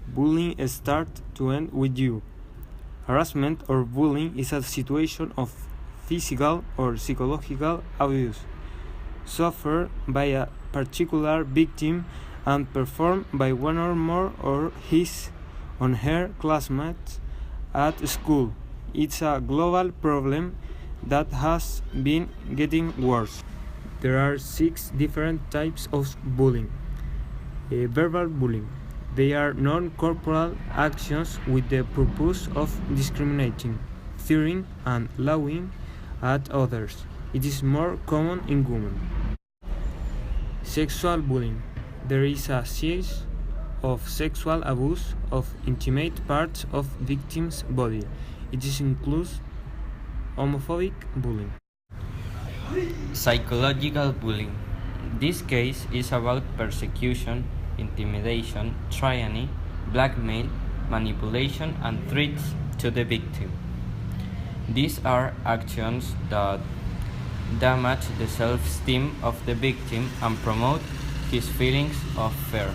bullying starts to end with you. Harassment or bullying is a situation of physical or psychological abuse suffered by a particular victim and performed by one or more of his or her classmates at school. It's a global problem that has been getting worse. There are 6 different types of bullying. Verbal bullying. They are non-corporal actions with the purpose of discriminating, fearing, and laughing at others. It is more common in women. Sexual bullying. There is a series of sexual abuse of intimate parts of victims' body. It includes homophobic bullying. Psychological bullying. This case is about persecution, intimidation, tyranny, blackmail, manipulation, and threats to the victim. These are actions that damage the self-esteem of the victim and promote his feelings of fear.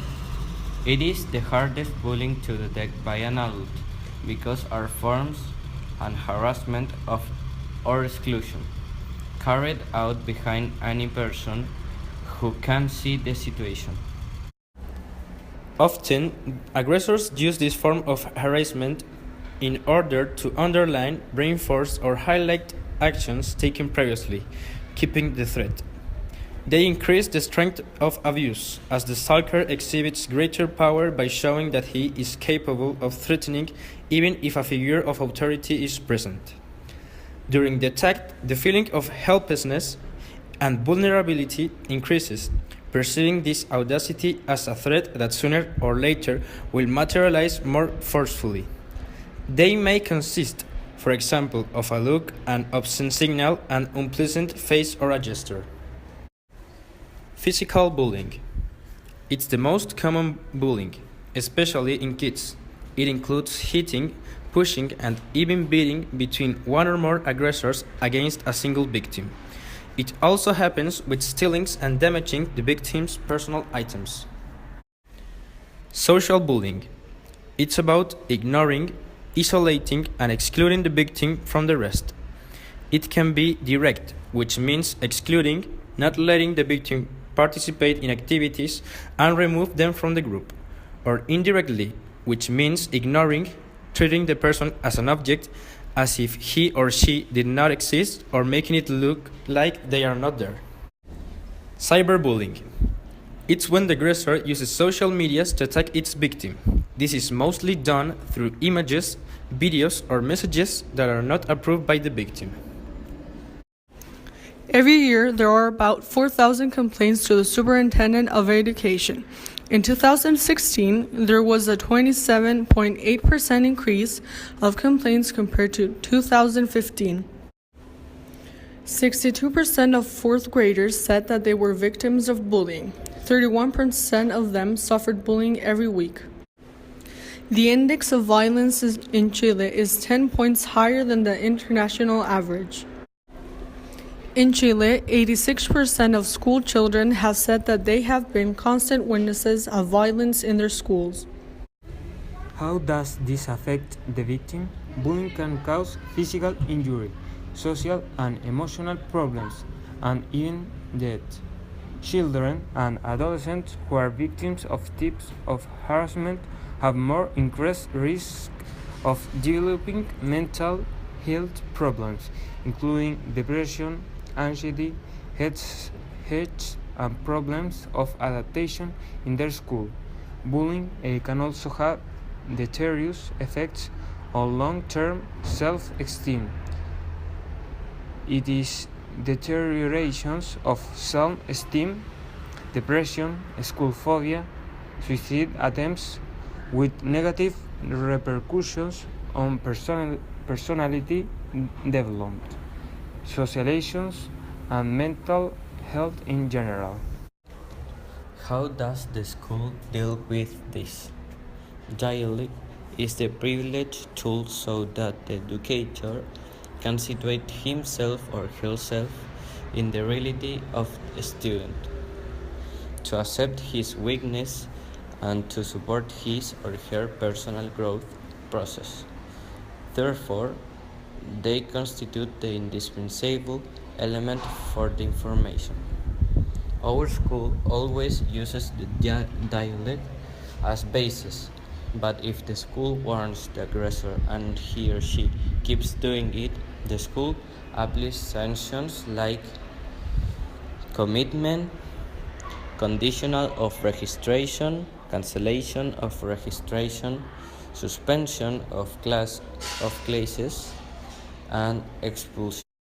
It is the hardest bullying to detect by an adult because are forms and harassment of or exclusion carried out behind any person who can see the situation. Often, aggressors use this form of harassment in order to underline, reinforce, or highlight actions taken previously, keeping the threat. They increase the strength of abuse, as the stalker exhibits greater power by showing that he is capable of threatening even if a figure of authority is present. During the attack, the feeling of helplessness and vulnerability increases, perceiving this audacity as a threat that sooner or later will materialize more forcefully. They may consist, for example, of a look, an obscene signal, an unpleasant face, or a gesture. Physical bullying. It's the most common bullying, especially in kids. It includes hitting, pushing, and even beating between one or more aggressors against a single victim. It also happens with stealing and damaging the victim's personal items. Social bullying. It's about ignoring, isolating, and excluding the victim from the rest. It can be direct, which means excluding, not letting the victim participate in activities and remove them from the group, or indirectly, which means ignoring, treating the person as an object, as if he or she did not exist, or making it look like they are not there. Cyberbullying. It's when the aggressor uses social media to attack its victim. This is mostly done through images, videos, or messages that are not approved by the victim. Every year, there are about 4,000 complaints to the Superintendent of Education. In 2016, there was a 27.8% increase of complaints compared to 2015. 62% of fourth graders said that they were victims of bullying. 31% of them suffered bullying every week. The index of violence in Chile is 10 points higher than the international average. In Chile, 86% of school children have said that they have been constant witnesses of violence in their schools. How does this affect the victim? Bullying can cause physical injury, social and emotional problems, and even death. Children and adolescents who are victims of types of harassment have more increased risk of developing mental health problems, including depression, anxiety, headaches, and problems of adaptation in their school. Bullying can also have deleterious effects on long-term self-esteem. It is deteriorations of self-esteem, depression, school phobia, suicide attempts with negative repercussions on personality development, socializations, and mental health in general. How does the school deal with this? Dialogue is the privileged tool so that the educator can situate himself or herself in the reality of a student, to accept his weakness and to support his or her personal growth process. Therefore, they constitute the indispensable element for the information. Our school always uses the dialect as basis, but if the school warns the aggressor and he or she keeps doing it, the school applies sanctions like commitment, conditional of registration, cancellation of registration, suspension of classes, and expulsion.